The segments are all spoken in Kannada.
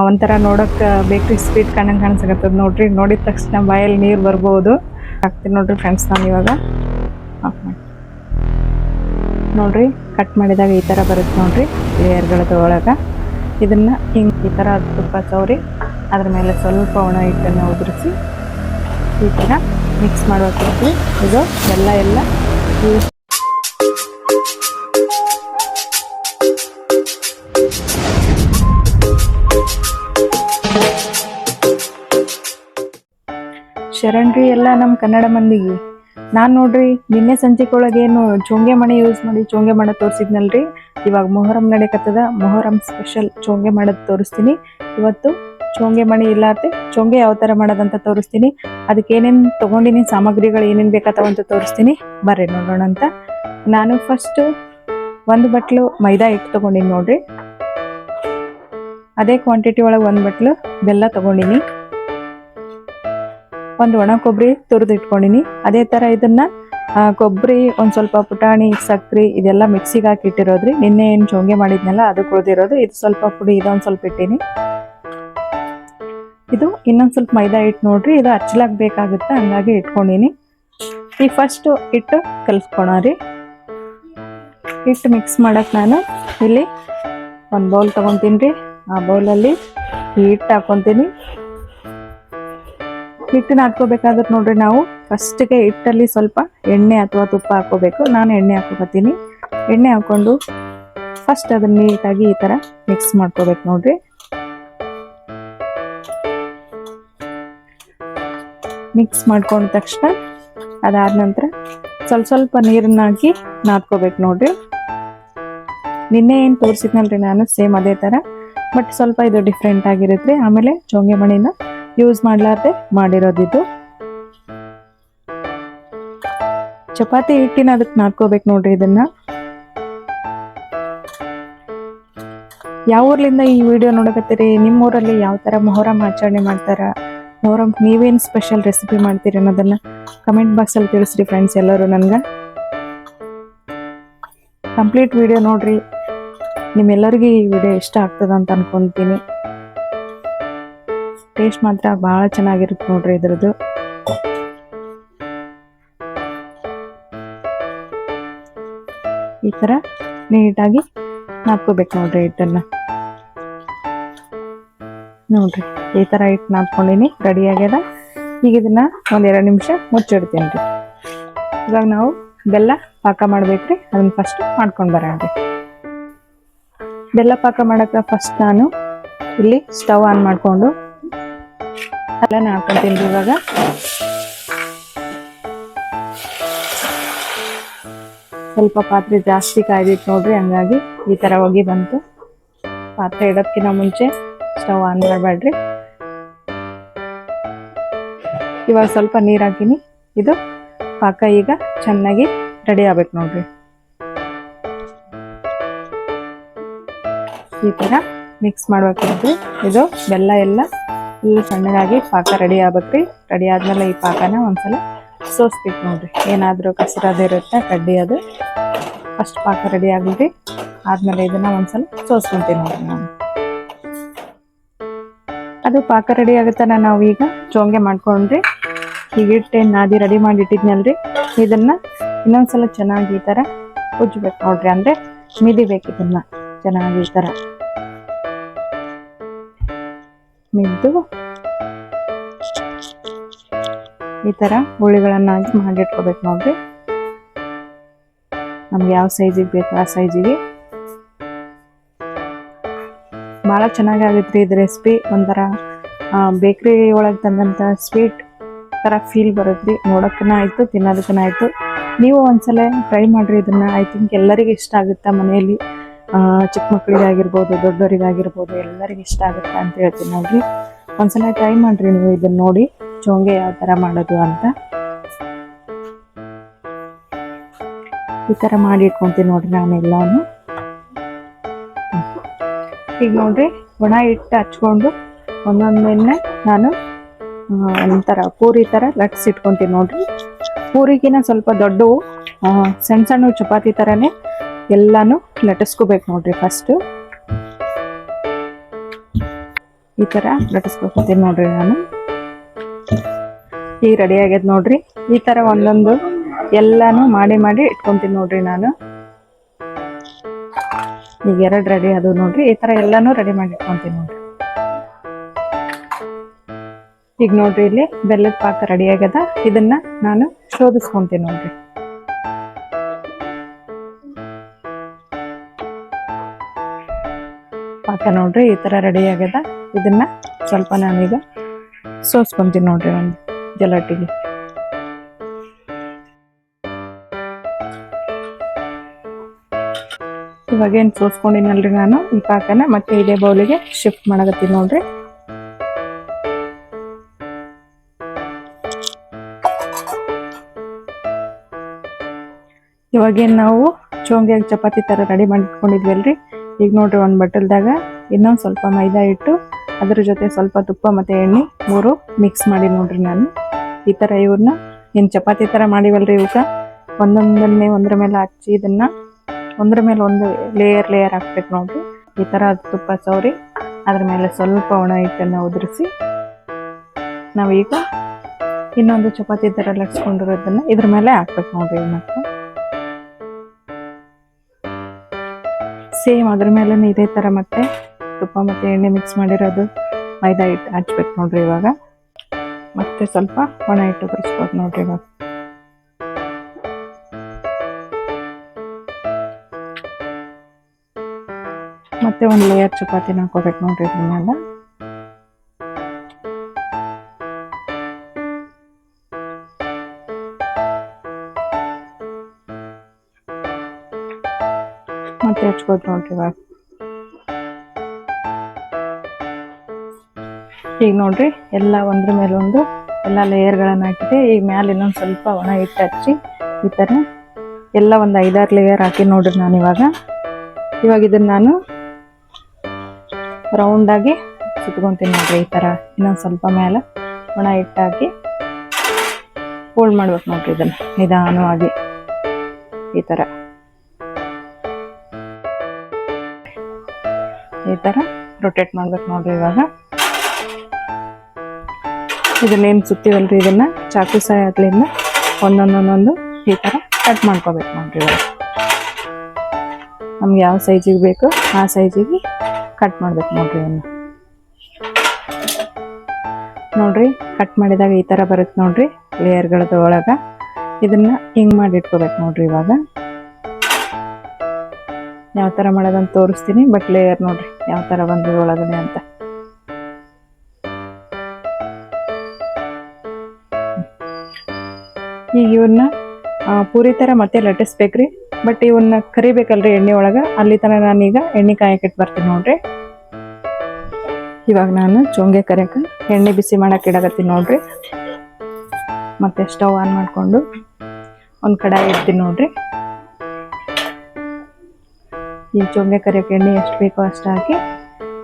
ಒಂಥರ ನೋಡೋಕೆ ಬೇಕ್ರಿ ಸ್ವೀಟ್ ಕಣ್ಣಂಗೆ ಕಾಣಿಸಕತ್ತದ ನೋಡ್ರಿ. ನೋಡಿದ ತಕ್ಷಣ ಬಾಯಲ್ಲಿ ನೀರು ಬರ್ಬೋದು. ಹಾಕ್ತೀನಿ ನೋಡ್ರಿ ಫ್ರೆಂಡ್ಸ್. ನಾನು ಇವಾಗ ಆಫ್ ಮಾಡಿ ನೋಡ್ರಿ, ಕಟ್ ಮಾಡಿದಾಗ ಈ ಥರ ಬರುತ್ತೆ ನೋಡ್ರಿ ಲೇಯರ್ಗಳದ ಒಳಗೆ. ಇದನ್ನು ಹಿಂಗೆ ಈ ಥರ ತುಪ್ಪ ಸವರಿ ಅದ್ರ ಮೇಲೆ ಸ್ವಲ್ಪ ಒಣ ಹಿಟ್ಟನ್ನು ಉದುರಿಸಿ ಈ ಥರ ಮಿಕ್ಸ್ ಮಾಡ್ಬೇಕಿರ್ತೀವಿ. ಇದು ಎಲ್ಲ ಶರಣ್ರಿ ಎಲ್ಲ ನಮ್ಮ ಕನ್ನಡ ಮಂದಿಗೆ. ನಾನು ನೋಡ್ರಿ ನಿನ್ನೆ ಸಂಜೆಗೊಳಗೇನು ಚೋಂಗೆ ಮಣಿ ಯೂಸ್ ಮಾಡಿ ಚೋಂಗೆ ಮಾಡೋದು ತೋರಿಸಿದ್ನಲ್ರಿ. ಇವಾಗ ಮೊಹರಂ ನಡೆಯಕತ್ತದ. ಮೊಹರಂ ಸ್ಪೆಷಲ್ ಚೋಂಗೆ ಮಾಡೋದು ತೋರಿಸ್ತೀನಿ. ಇವತ್ತು ಚೋಂಗೆ ಮಣಿ ಇಲ್ಲಾರ್ದೆ ಚೋಂಗೆ ಯಾವ ಥರ ಮಾಡೋದಂತ ತೋರಿಸ್ತೀನಿ. ಅದಕ್ಕೆ ಏನೇನು ತೊಗೊಂಡಿನಿ, ಸಾಮಗ್ರಿಗಳು ಏನೇನು ಬೇಕಾಗ್ತಾವಂತ ತೋರಿಸ್ತೀನಿ. ಬರ್ರಿ ನೋಡೋಣ ಅಂತ. ನಾನು ಫಸ್ಟ್ 1 ಬಟ್ಲು ಮೈದಾ ಹಿಟ್ಟು ತೊಗೊಂಡಿನಿ ನೋಡ್ರಿ. ಅದೇ ಕ್ವಾಂಟಿಟಿ ಒಳಗೆ 1 ಬಟ್ಲು ಬೆಲ್ಲ ತೊಗೊಂಡಿನಿ. 1 ಒಣ ಕೊಬ್ಬರಿ ತುರಿದು ಇಟ್ಕೊಂಡಿನಿ. ಅದೇ ಥರ ಇದನ್ನ ಕೊಬ್ಬರಿ, ಒಂದು ಸ್ವಲ್ಪ ಪುಟಾಣಿ, ಸಕ್ಕರೆ ಇದೆಲ್ಲ ಮಿಕ್ಸಿಗೆ ಹಾಕಿ ಇಟ್ಟಿರೋದ್ರಿ. ನಿನ್ನೆ ಏನು ಚೋಂಗೆ ಮಾಡಿದ್ನಲ್ಲ ಅದು ಕುಳಿದಿರೋದು. ಇದು ಸ್ವಲ್ಪ ಪುಡಿ, ಇದೊಂದು ಸ್ವಲ್ಪ ಇಟ್ಟೀನಿ. ಇದು ಇನ್ನೊಂದು ಸ್ವಲ್ಪ ಮೈದಾ ಹಿಟ್ಟು ನೋಡ್ರಿ. ಇದು ಹಚ್ಚಲಾಕ್ ಬೇಕಾಗುತ್ತೆ, ಹಂಗಾಗಿ ಇಟ್ಕೊಂಡಿನಿ. ಈ ಫಸ್ಟ್ ಹಿಟ್ಟು ಕಲಿಸ್ಕೊಳರಿ. ಹಿಟ್ಟು ಮಿಕ್ಸ್ ಮಾಡಕ್ಕೆ ನಾನು ಇಲ್ಲಿ ಒಂದು ಬೌಲ್ ತೊಗೊತೀನಿ ರೀ. ಆ ಬೌಲಲ್ಲಿ ಈ ಹಿಟ್ಟು ಹಾಕ್ಕೊತೀನಿ. ಹಿಟ್ಟನ್ನ ಹಾಕ್ಕೋಬೇಕಾದ್ರೆ ನೋಡ್ರಿ, ನಾವು ಫಸ್ಟಿಗೆ ಹಿಟ್ಟಲ್ಲಿ ಸ್ವಲ್ಪ ಎಣ್ಣೆ ಅಥವಾ ತುಪ್ಪ ಹಾಕೋಬೇಕು. ನಾನು ಎಣ್ಣೆ ಹಾಕೋತೀನಿ. ಎಣ್ಣೆ ಹಾಕ್ಕೊಂಡು ಫಸ್ಟ್ ಅದನ್ನ ನೀಟಾಗಿ ಈ ಥರ ಮಿಕ್ಸ್ ಮಾಡ್ಕೋಬೇಕು ನೋಡ್ರಿ. ಮಿಕ್ಸ್ ಮಾಡ್ಕೊಂಡ ತಕ್ಷಣ ಅದಾದ ನಂತರ ಸ್ವಲ್ಪ ನೀರನ್ನ ಹಾಕಿ ನಾದ್ಕೋಬೇಕು ನೋಡ್ರಿ. ನಿನ್ನೆ ಏನು ತೋರಿಸಿದ್ನಲ್ರಿ ನಾನು, ಸೇಮ್ ಅದೇ ಥರ, ಬಟ್ ಸ್ವಲ್ಪ ಇದು ಡಿಫ್ರೆಂಟ್ ಆಗಿರುತ್ತೆ. ಆಮೇಲೆ ಚೋಂಗೆ ಮಣಿನ ಯೂಸ್ ಮಾಡ್ಲಾರ್ದೆ ಮಾಡಿರೋದಿದ್ದು. ಚಪಾತಿ ಹಿಟ್ಟಿನ ಅದಕ್ಕೆ ನಾದ್ಕೋಬೇಕು ನೋಡ್ರಿ. ಇದನ್ನ ಯಾವ ಊರ್ಲಿಂದ ಈ ವಿಡಿಯೋ ನೋಡಕತ್ತೀರಿ, ನಿಮ್ಮ ಊರಲ್ಲಿ ಯಾವ ಥರ ಮೊಹರಂ ಆಚರಣೆ ಮಾಡ್ತಾರ, ಮೊಹರಂ ನೀವೇನು ಸ್ಪೆಷಲ್ ರೆಸಿಪಿ ಮಾಡ್ತೀರಿ ಅನ್ನೋದನ್ನ ಕಮೆಂಟ್ ಬಾಕ್ಸಲ್ಲಿ ತಿಳಿಸ್ರಿ ಫ್ರೆಂಡ್ಸ್ ಎಲ್ಲರೂ. ನನ್ಗೆ ಕಂಪ್ಲೀಟ್ ವಿಡಿಯೋ ನೋಡ್ರಿ. ನಿಮ್ಮೆಲ್ಲರಿಗೂ ಈ ವಿಡಿಯೋ ಇಷ್ಟ ಆಗ್ತದ ಅಂತ ಅನ್ಕೊಂತೀನಿ. ಟೇಸ್ಟ್ ಮಾತ್ರ ಭಾಳ ಚೆನ್ನಾಗಿರುತ್ತೆ ನೋಡ್ರಿ ಇದ್ರದ್ದು. ಈ ಥರ ನೀಟಾಗಿ ನಾದ್ಕೋಬೇಕು ನೋಡ್ರಿ ಹಿಟ್ಟನ್ನು. ನೋಡ್ರಿ ಈ ಥರ ಹಿಟ್ಟು ನಾದ್ಕೊಂಡಿನಿ, ರೆಡಿ ಆಗ್ಯದ. ಈಗ ಇದನ್ನ 1-2 ನಿಮಿಷ ಮುಚ್ಚಿಡ್ತೀನಿ ರೀ. ಇವಾಗ ನಾವು ಬೆಲ್ಲ ಪಾಕ ಮಾಡ್ಬೇಕ್ರಿ. ಅದನ್ನ ಫಸ್ಟ್ ಮಾಡ್ಕೊಂಡು ಬರೋಣ್ರಿ. ಬೆಲ್ಲ ಪಾಕ ಮಾಡಕ್ಕೆ ಫಸ್ಟ್ ನಾನು ಇಲ್ಲಿ ಸ್ಟವ್ ಆನ್ ಮಾಡಿಕೊಂಡು ಎಲ್ಲನ ಹಾಕೊಂತೀನಿ ರೀ. ಇವಾಗ ಸ್ವಲ್ಪ ಪಾತ್ರೆ ಜಾಸ್ತಿ ಕಾಯ್ದಿತ್ತು ನೋಡ್ರಿ, ಹಂಗಾಗಿ ಈ ಥರ ಹೊಗೆ ಬಂತು. ಪಾತ್ರೆ ಇಡೋದಕ್ಕಿಂತ ಮುಂಚೆ ಸ್ಟವ್ ಆನ್ ಮಾಡಬೇಡ್ರಿ. ಇವಾಗ ಸ್ವಲ್ಪ ನೀರು ಹಾಕಿನಿ. ಇದು ಪಾಕ ಈಗ ಚೆನ್ನಾಗಿ ರೆಡಿ ಆಗ್ಬೇಕು ನೋಡ್ರಿ. ಈ ಥರ ಮಿಕ್ಸ್ ಮಾಡ್ಬೇಕ್ರಿ. ಇದು ಬೆಲ್ಲ ಎಲ್ಲ ಫುಲ್ ಸಣ್ಣಗಾಗಿ ಪಾಕ ರೆಡಿ ಆಗ್ಬೇಕ್ರಿ. ರೆಡಿ ಆದ್ಮೇಲೆ ಈ ಪಾಕನ ಒಂದ್ಸಲ ಸೋಸ್ಬೇಕು ನೋಡ್ರಿ. ಏನಾದರೂ ಕಸರದಿರುತ್ತೆ ಕಡ್ಡಿ, ಅದು ಫಸ್ಟ್ ಪಾಕ ರೆಡಿ ಆಗಲಿ. ಆದ್ಮೇಲೆ ಇದನ್ನ ಒಂದ್ಸಲ ಸೋಸ್ಕೊಂತೀನಿ ನೋಡ್ರಿ ನಾನು. ಅದು ಪಾಕ ರೆಡಿ ಆಗುತ್ತಾನ ನಾವು ಈಗ ಚೋಂಗೆ ಮಾಡ್ಕೊಂಡ್ರಿ. ಈಗ ಹಿಟ್ಟೇನು ನಾದಿ ರೆಡಿ ಮಾಡಿ ಇಟ್ಟಿದ್ನಲ್ರಿ, ಇದನ್ನ ಇನ್ನೊಂದ್ಸಲ ಚೆನ್ನಾಗಿ ಈ ಥರ ಉಜ್ಬೇಕು ನೋಡ್ರಿ. ಅಂದ್ರೆ ಮಿದಿಬೇಕು ಇದನ್ನ ಚೆನ್ನಾಗಿ ಈ ಥರ ಮಿದ್ದು ಈ ಥರ ಹುಳಿಗಳನ್ನಾಗಿ ಮಾಡಿಟ್ಕೋಬೇಕು ನೋಡ್ರಿ. ನಮ್ಗೆ ಯಾವ ಸೈಜಿಗೆ ಬೇಕು ಆ ಸೈಜಿಗೆ. ಭಾಳ ಚೆನ್ನಾಗಾಗತ್ತೆ ಇದು ರೆಸಿಪಿ. ಒಂಥರ ಬೇಕ್ರಿ ಒಳಗೆ ತಂದಂಥ ಸ್ವೀಟ್ ಥರ ಫೀಲ್ ಬರುತ್ತೆ. ನೋಡೋಕ್ಕನ ಆಯಿತು, ತಿನ್ನೋದಕ್ಕನ ಆಯಿತು. ನೀವು ಒಂದ್ಸಲ ಟ್ರೈ ಮಾಡಿರಿ ಇದನ್ನು. ಐ ಥಿಂಕ್ ಎಲ್ಲರಿಗೂ ಇಷ್ಟ ಆಗುತ್ತೆ. ಮನೆಯಲ್ಲಿ ಚಿಕ್ಕ ಮಕ್ಕಳಿಗಾಗಿರ್ಬೋದು, ದೊಡ್ಡವರಿಗಾಗಿರ್ಬೋದು, ಎಲ್ಲರಿಗೂ ಇಷ್ಟ ಆಗುತ್ತೆ ಅಂತ ಹೇಳ್ತೀನಿ ನೋಡ್ರಿ. ಒಂದ್ಸಲ ಟ್ರೈ ಮಾಡಿರಿ ನೀವು ಇದನ್ನು ನೋಡಿ, ಚೋಂಗೆ ಯಾವ ಥರ ಮಾಡೋದು ಅಂತ. ಈ ಥರ ಮಾಡಿ ಇಟ್ಕೊತೀನಿ ನೋಡ್ರಿ ನಾನೆಲ್ಲನೂ. ಈಗ ನೋಡ್ರಿ ಒಣ ಹಿಟ್ಟು ಹಚ್ಕೊಂಡು ಒಂದೊಂದನ್ನೇ ನಾನು ಒಂಥರ ಪೂರಿ ಥರ ಲಟ್ಸಿಟ್ಕೊತೀನಿ ನೋಡ್ರಿ. ಪೂರಿಗಿನ ಸ್ವಲ್ಪ ದೊಡ್ಡವು ಸಣ್ಣ ಸಣ್ಣ ಚಪಾತಿ ಥರನೇ ಎಲ್ಲಾನು ಲಟ್ಟಿಸ್ಕೋಬೇಕು ನೋಡ್ರಿ ಫಸ್ಟು. ಈ ತರ ಲಟ್ಟಿಸ್ಕೊತೀನಿ ನೋಡ್ರಿ ನಾನು. ಈಗ ರೆಡಿ ಆಗ್ಯದ ನೋಡ್ರಿ. ಈ ತರ ಒಂದೊಂದು ಎಲ್ಲಾನು ಮಾಡಿ ಮಾಡಿ ಇಟ್ಕೊಂತೀನಿ ನೋಡ್ರಿ ನಾನು. ಈಗ 2 ರೆಡಿ ಅದು ನೋಡ್ರಿ. ಈ ತರ ಎಲ್ಲಾನು ರೆಡಿ ಮಾಡಿ ಇಟ್ಕೊಂತೀನಿ ನೋಡ್ರಿ. ಈಗ ನೋಡ್ರಿ ಇಲ್ಲಿ ಬೆಲ್ಲದ ಪಾಕ ರೆಡಿ ಆಗ್ಯದ. ಇದನ್ನ ನಾನು ಶೋಧಿಸ್ಕೊಂತೀನಿ ನೋಡ್ರಿ. ಪಾಕ ನೋಡ್ರಿ ಈ ತರ ರೆಡಿ ಆಗ್ಯದ. ಇದನ್ನ ಸ್ವಲ್ಪ ನಾನೀಗ ಸೋಸ್ಕೊಂತೀನಿ ನೋಡ್ರಿ ಒಂದು ಜಲಟಿಗೆ. ಇವಾಗ ಏನ್ ಸೋಸ್ಕೊಂಡಿನಲ್ರಿ ನಾನು, ಈ ಪಾಕನ ಮತ್ತೆ ಇದೇ ಬೌಲಿಗೆ ಶಿಫ್ಟ್ ಮಾಡಕತ್ತೀನಿ ನೋಡ್ರಿ. ಇವಾಗೇನು ನಾವು ಚೋಂಗ್ಯಾಗ ಚಪಾತಿ ಥರ ರೆಡಿ ಮಾಡಿಟ್ಕೊಂಡಿದ್ವಲ್ರಿ. ಈಗ ನೋಡ್ರಿ ಒಂದು ಬಟ್ಟಲ್ದಾಗ ಇನ್ನೊಂದು ಸ್ವಲ್ಪ ಮೈದಾ ಇಟ್ಟು ಅದ್ರ ಜೊತೆ ಸ್ವಲ್ಪ ತುಪ್ಪ ಮತ್ತು ಎಣ್ಣೆ 3 ಮಿಕ್ಸ್ ಮಾಡಿ ನೋಡ್ರಿ ನಾನು. ಈ ಥರ ಇವ್ರನ್ನ ಏನು ಚಪಾತಿ ಥರ ಮಾಡಿವಲ್ರಿ, ಇವಕ್ಕೆ ಒಂದೊಂದನ್ನೇ ಒಂದ್ರ ಮೇಲೆ ಹಚ್ಚಿ ಇದನ್ನ ಒಂದ್ರ ಮೇಲೆ ಒಂದು ಲೇಯರ್ ಹಾಕ್ಬೇಕು ನೋಡ್ರಿ. ಈ ಥರ ತುಪ್ಪ ಸವರಿ ಅದ್ರ ಮೇಲೆ ಸ್ವಲ್ಪ ಒಣ ಹಿಟ್ಟನ್ನು ಉದುರಿಸಿ ನಾವೀಗ ಇನ್ನೊಂದು ಚಪಾತಿ ಥರ ಲಟ್ಸ್ಕೊಂಡಿರೋದನ್ನ ಇದ್ರ ಮೇಲೆ ಹಾಕ್ಬೇಕು ನೋಡ್ರಿ. ಮತ್ತೆ ಸೇಮ್ ಅದ್ರ ಮೇಲೆ ಇದೇ ಥರ ಮತ್ತೆ ತುಪ್ಪ ಮತ್ತು ಎಣ್ಣೆ ಮಿಕ್ಸ್ ಮಾಡಿರೋದು ಮೈದಾ ಹಿಟ್ಟು ಹಚ್ಬೇಕು ನೋಡ್ರಿ. ಇವಾಗ ಮತ್ತೆ ಸ್ವಲ್ಪ ಒಣ ಹಿಟ್ಟು ತರಿಸ್ಬೇಕು ನೋಡ್ರಿ. ಇವಾಗ ಮತ್ತೆ ಒಂದು ಲೇಯರ್ ಚಪಾತಿನ ಹಾಕೋಬೇಕು ನೋಡ್ರಿ ಇದ್ರ ಮೇಲೆ. ಮತ್ತೆ ಹಚ್ಕೋದು ನೋಡ್ರಿ. ಇವಾಗ ಈಗ ನೋಡ್ರಿ ಎಲ್ಲ ಒಂದ್ರ ಮೇಲೆ ಒಂದು ಎಲ್ಲ ಲೇಯರ್ಗಳನ್ನ ಹಾಕಿದೆ. ಈಗ ಮ್ಯಾಲೆ ಇನ್ನೊಂದು ಸ್ವಲ್ಪ ಒಣ ಹಿಟ್ಟು ಹಚ್ಚಿ ಈ ಥರ ಎಲ್ಲ ಒಂದು 5-6 ಲೇಯರ್ ಹಾಕಿ ನೋಡ್ರಿ ನಾನು. ಇವಾಗ ಇದನ್ನ ನಾನು ರೌಂಡಾಗಿ ಸುತ್ಕೊಂತೀನಿ ನೋಡ್ರಿ. ಈ ಥರ ಇನ್ನೊಂದು ಸ್ವಲ್ಪ ಮೇಲೆ ಒಣ ಹಿಟ್ಟು ಹಾಕಿ ಫೋಲ್ಡ್ ಮಾಡ್ಬೇಕು ನೋಡ್ರಿ. ಇದನ್ನ ನಿಧಾನವಾಗಿ ಈ ಥರ ರೊಟೇಟ್ ಮಾಡ್ಬೇಕು ನೋಡ್ರಿ. ಇವಾಗ ಇದನ್ನೇನು ಸುತ್ತೀವಲ್ರಿ ಇದನ್ನ ಚಾಕು ಸಹಾಯದಿಂದ ಒಂದೊಂದೊಂದೊಂದು ಈ ಥರ ಕಟ್ ಮಾಡ್ಕೋಬೇಕು ನೋಡ್ರಿ. ಇವಾಗ ನಮ್ಗೆ ಯಾವ ಸೈಜಿಗೆ ಬೇಕು ಆ ಸೈಜಿಗೆ ಕಟ್ ಮಾಡ್ಬೇಕು ನೋಡ್ರಿ. ಇವನ್ನ ನೋಡ್ರಿ ಕಟ್ ಮಾಡಿದಾಗ ಈ ಥರ ಬರುತ್ತೆ ನೋಡ್ರಿ ಲೇಯರ್ಗಳದ ಒಳಗ. ಇದನ್ನ ಹಿಂಗ್ ಮಾಡಿ ಇಟ್ಕೋಬೇಕು ನೋಡ್ರಿ. ಇವಾಗ ಯಾವ ಥರ ಮಾಡೋದಂತ ತೋರಿಸ್ತೀನಿ, ಬಟ್ ಲೇಯರ್ ನೋಡ್ರಿ ಯಾವ ಥರ ಬಂದ್ರಿ ಒಳಗಡೆ ಅಂತ. ಈಗ ಇವನ್ನ ಪೂರಿ ಥರ ಮತ್ತೆ ಲಟ್ಟಿಸ್ಬೇಕ್ರಿ. ಬಟ್ ಇವನ್ನ ಕರಿಬೇಕಲ್ರಿ ಎಣ್ಣೆ ಒಳಗೆ, ಅಲ್ಲಿ ತನಕ ನಾನೀಗ ಎಣ್ಣೆ ಕಾಯಕ್ಕಿಟ್ಟು ಬರ್ತೀನಿ ನೋಡ್ರಿ. ಇವಾಗ ನಾನು ಚೋಂಗೆ ಕರಿಯಕ್ಕೆ ಎಣ್ಣೆ ಬಿಸಿ ಮಾಡಕ್ಕೆ ಇಡಕತ್ತೀನಿ ನೋಡ್ರಿ. ಮತ್ತೆ ಸ್ಟವ್ ಆನ್ ಮಾಡಿಕೊಂಡು ಒಂದು ಕಡಾಯಿ ಇಡ್ತೀನಿ ನೋಡ್ರಿ. ಈ ಚೋಂಗೆ ಕರಿಯಕ್ಕೆ ಎಣ್ಣೆ ಎಷ್ಟು ಬೇಕೋ ಅಷ್ಟು ಹಾಕಿ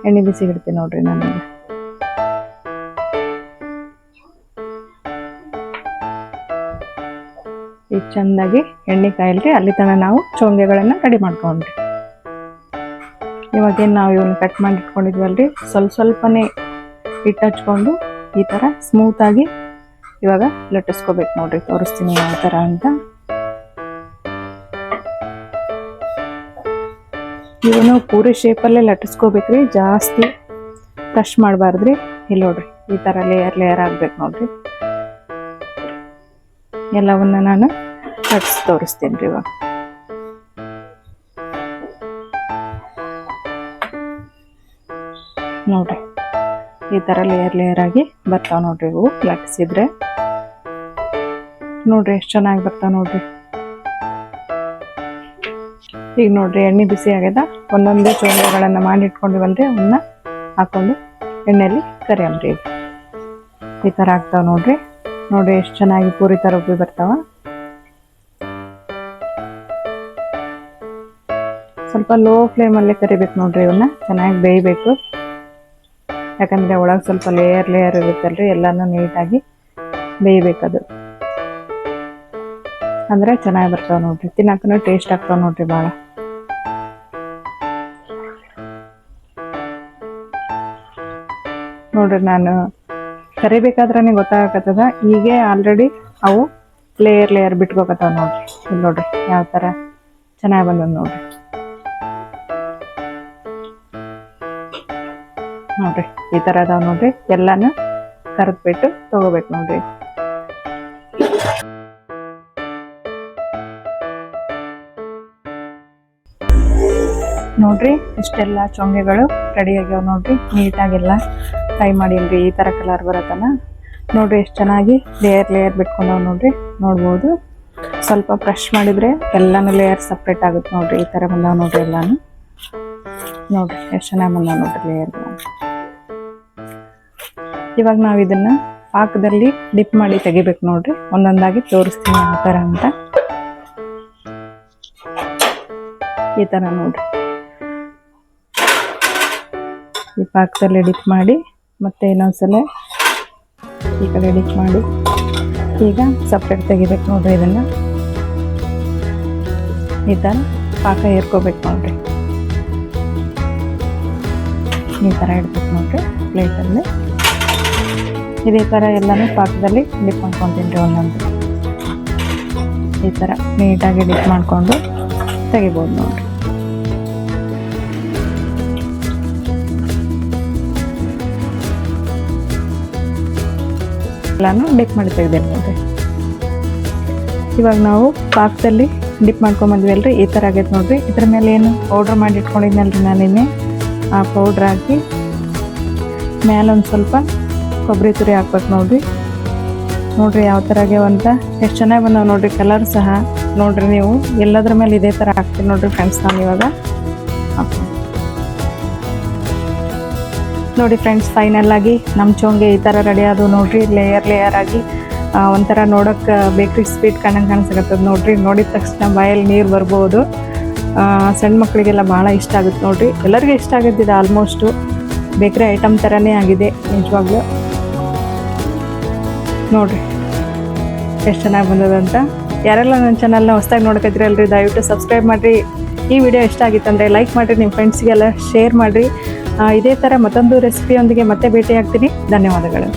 ಎಣ್ಣೆ ಬಿಸಿ ಇಡ್ತೀನಿ ನೋಡ್ರಿ ನಾನು. ಈಗ ಚೆಂದಾಗಿ ಎಣ್ಣೆ ಕಾಯಿಲ್ರಿ, ಅಲ್ಲಿ ತನಕ ನಾವು ಚೋಂಗೆಗಳನ್ನು ರೆಡಿ ಮಾಡ್ಕೊಂಡ್ರಿ. ಇವಾಗೇನು ನಾವು ಇವನ್ನ ಕಟ್ ಮಾಡಿ ಇಟ್ಕೊಂಡಿದ್ವಲ್ರಿ, ಸ್ವಲ್ಪನೇ ಹಿಟ್ಟು ಹಚ್ಕೊಂಡು ಈ ಥರ ಸ್ಮೂತಾಗಿ ಇವಾಗ ಲಟ್ಟಿಸ್ಕೋಬೇಕು ನೋಡ್ರಿ. ತೋರಿಸ್ತೀನಿ ಯಾವ ಥರ ಅಂತ. ಇವನು ಪೂರಿ ಶೇಪಲ್ಲೇ ಲಟ್ಟಿಸ್ಕೋಬೇಕ್ರಿ, ಜಾಸ್ತಿ ಕ್ರಶ್ ಮಾಡಬಾರ್ದ್ರಿ. ಇಲ್ಲಿ ನೋಡ್ರಿ ಈ ಥರ ಲೇಯರ್ ಆಗ್ಬೇಕು ನೋಡ್ರಿ. ಎಲ್ಲವನ್ನ ನಾನು ಲಟ್ಸ್ ತೋರಿಸ್ತೀನಿ ರೀ. ಇವಾಗ ನೋಡ್ರಿ ಈ ಥರ ಲೇಯರ್ ಆಗಿ ಬರ್ತಾವ ನೋಡ್ರಿ. ಇವು ಲಟ್ಸಿದ್ರೆ ನೋಡ್ರಿ ಎಷ್ಟು ಚೆನ್ನಾಗಿ ಬರ್ತಾವ ನೋಡ್ರಿ. ಈಗ ನೋಡ್ರಿ ಎಣ್ಣೆ ಬಿಸಿ ಆಗ್ಯದ. ಒಂದೊಂದೇ ಚೋಂಗೆಗಳನ್ನ ಮಾಡಿ ಇಟ್ಕೊಂಡಿವಲ್ರಿ, ಅವನ್ನ ಹಾಕೊಂಡು ಎಣ್ಣೆಯಲ್ಲಿ ಕರಿಯಮ್ರಿ. ಈ ಥರ ಆಗ್ತಾವ ನೋಡ್ರಿ. ನೋಡ್ರಿ ಎಷ್ಟು ಚೆನ್ನಾಗಿ ಪೂರಿ ಥರ ಉಬ್ಬಿ ಬರ್ತಾವ. ಸ್ವಲ್ಪ ಲೋ ಫ್ಲೇಮಲ್ಲೇ ಕರಿಬೇಕು ನೋಡ್ರಿ. ಇವನ್ನ ಚೆನ್ನಾಗಿ ಬೇಯಬೇಕು, ಯಾಕಂದ್ರೆ ಒಳಗೆ ಸ್ವಲ್ಪ ಲೇಯರ್ ಇರುತ್ತಲ್ರಿ, ಎಲ್ಲಾನು ನೀಟಾಗಿ ಬೇಯಬೇಕದು. ಅಂದ್ರೆ ಚೆನ್ನಾಗಿ ಬರ್ತಾವ ನೋಡ್ರಿ, ತಿನ್ನಕ್ಕೂ ಟೇಸ್ಟ್ ಆಗ್ತಾವ ನೋಡ್ರಿ ಭಾಳ. ನೋಡ್ರಿ ನಾನು ಕರಿಬೇಕಾದ್ರೆ ಗೊತ್ತಾಗತ್ತದ. ಹೀಗೆ ಆಲ್ರೆಡಿ ಅವು ಲೇಯರ್ ಬಿಟ್ಕೋಕತ್ತಾವ ನೋಡ್ರಿ. ಇಲ್ಲಿ ನೋಡ್ರಿ ಯಾವ ಥರ ಚೆನ್ನಾಗಿ ಬಂದದ ನೋಡ್ರಿ. ನೋಡ್ರಿ ಈ ಥರ ಅದಾವ ನೋಡ್ರಿ. ಎಲ್ಲಾನು ಕರೆದ್ಬಿಟ್ಟು ತಗೋಬೇಕು ನೋಡ್ರಿ. ನೋಡ್ರಿ ಇಷ್ಟೆಲ್ಲ ಚೊಂಗೆಗಳು ರೆಡಿ ಆಗ್ಯಾವ ನೋಡ್ರಿ. ನೀಟಾಗೆಲ್ಲ ಫ್ರೈ ಮಾಡೀನ್ರಿ. ಈ ಥರ ಕಲರ್ ಬರತ್ತನ ನೋಡ್ರಿ. ಎಷ್ಟು ಚೆನ್ನಾಗಿ ಲೇಯರ್ ಬಿಟ್ಕೊಂಡವ್ ನೋಡ್ರಿ. ನೋಡ್ಬೋದು ಸ್ವಲ್ಪ ಫ್ರೆಶ್ ಮಾಡಿದ್ರೆ ಎಲ್ಲಾನು ಲೇಯರ್ ಸಪ್ರೇಟ್ ಆಗುತ್ತೆ ನೋಡ್ರಿ. ಈ ಥರ ಬಂದಾವ ನೋಡ್ರಿ ಎಲ್ಲಾನು. ನೋಡ್ರಿ ಎಷ್ಟು ಚೆನ್ನಾಗಿ ಬಂದಾವ ನೋಡ್ರಿ ಲೇಯರ್ಗಳು. ಇವಾಗ ನಾವು ಇದನ್ನ ಪಾಕದಲ್ಲಿ ಡಿಪ್ ಮಾಡಿ ತೆಗಿಬೇಕು ನೋಡ್ರಿ. ಒಂದೊಂದಾಗಿ ತೋರಿಸ್ತೀನಿ ಯಾವ ಥರ ಅಂತ. ಈ ಥರ ನೋಡ್ರಿ ಈ ಪಾಕದಲ್ಲಿ ಡಿಪ್ ಮಾಡಿ ಮತ್ತೆ ಇನ್ನೊಂದ್ಸಲ ಈ ಕಡೆ ಡಿಪ್ ಮಾಡಿ ಈಗ ಸಪ್ರೇಟ್ ತೆಗಿಬೇಕು ನೋಡ್ರಿ. ಇದನ್ನ ಈ ಥರ ಪಾಕ ಏರ್ಕೋಬೇಕು ನೋಡ್ರಿ. ಈ ಥರ ಇಡ್ಬೇಕು ನೋಡ್ರಿ ಪ್ಲೇಟಲ್ಲಿ. ಇದೇ ಥರ ಎಲ್ಲನೂ ಪಾಕದಲ್ಲಿ ಡಿಪ್ ಮಾಡ್ಕೊತೀನಿ ರೀ ಒಂದೊಂದು. ಈ ಥರ ನೀಟಾಗಿ ಡಿಪ್ ಮಾಡಿಕೊಂಡು ತೆಗಿಬೋದು ನೋಡ್ರಿ. ಎಲ್ಲಾನು ಡಿಪ್ ಮಾಡಿ ತೆಗ್ದೇನೆ ನೋಡ್ರಿ. ಇವಾಗ ನಾವು ಪಾಕದಲ್ಲಿ ಡಿಪ್ ಮಾಡ್ಕೊಂಬಂದ್ವಿ ಅಲ್ರಿ. ಈ ಥರ ಆಗೈತೆ ನೋಡ್ರಿ. ಇದ್ರ ಮೇಲೆ ಏನು ಪೌಡ್ರ್ ಮಾಡಿ ಇಟ್ಕೊಂಡಿದ್ನಲ್ರಿ ನಾನಿನ್ನೆ, ಆ ಪೌಡ್ರ್ ಹಾಕಿ ಮೇಲೊಂದು ಸ್ವಲ್ಪ ಕೊಬ್ಬರಿ ತುರಿ ಹಾಕ್ಬೇಕು ನೋಡ್ರಿ. ನೋಡ್ರಿ ಯಾವ ಥರ ಆಗ್ಯಾವಂತ. ಎಷ್ಟು ಚೆನ್ನಾಗಿ ಬಂದಾವ ನೋಡ್ರಿ ಕಲರ್ ಸಹ. ನೋಡ್ರಿ ನೀವು ಎಲ್ಲದ್ರ ಮೇಲೆ ಇದೇ ಥರ ಹಾಕ್ತೀನಿ ನೋಡ್ರಿ ಫ್ರೆಂಡ್ಸ್. ನಾನು ಇವಾಗ ನೋಡಿ ಫ್ರೆಂಡ್ಸ್, ಫೈನಲ್ ಆಗಿ ನಮ್ಮ ಚೋಂಗೆ ಈ ಥರ ರೆಡಿ ಆದವು ನೋಡ್ರಿ. ಲೇಯರ್ ಆಗಿ ಒಂಥರ ನೋಡೋಕೆ ಬೇಕ್ರಿ ಸ್ವೀಟ್ ಕಂಡಂಗೆ ಕಾಣಿಸಕತ್ತದ ನೋಡ್ರಿ. ನೋಡಿದ ತಕ್ಷಣ ಬಾಯಲ್ಲಿ ನೀರು ಬರ್ಬೋದು. ಸಣ್ಣ ಮಕ್ಕಳಿಗೆಲ್ಲ ಭಾಳ ಇಷ್ಟ ಆಗುತ್ತೆ ನೋಡ್ರಿ. ಎಲ್ಲರಿಗೂ ಇಷ್ಟ ಆಗುತ್ತಿದೆ. ಆಲ್ಮೋಸ್ಟು ಬೇಕ್ರಿ ಐಟಮ್ ಥರನೇ ಆಗಿದೆ ನಿಜವಾಗ್ಲೂ. ನೋಡ್ರಿ ಎಷ್ಟು ಚೆನ್ನಾಗಿ ಬಂದದಂತ. ಯಾರೆಲ್ಲ ನನ್ನ ಚಾನಲ್ನ ಹೊಸದಾಗಿ ನೋಡ್ಕೊತೀರಲ್ರಿ, ದಯವಿಟ್ಟು ಸಬ್ಸ್ಕ್ರೈಬ್ ಮಾಡಿರಿ. ಈ ವಿಡಿಯೋ ಇಷ್ಟ ಆಗಿತ್ತಂದರೆ ಲೈಕ್ ಮಾಡಿರಿ, ನಿಮ್ಮ ಫ್ರೆಂಡ್ಸ್ಗೆಲ್ಲ ಶೇರ್ ಮಾಡಿರಿ. ಇದೇ ಥರ ಮತ್ತೊಂದು ರೆಸಿಪಿಯೊಂದಿಗೆ ಮತ್ತೆ ಭೇಟಿ ಆಗ್ತೀನಿ. ಧನ್ಯವಾದಗಳು.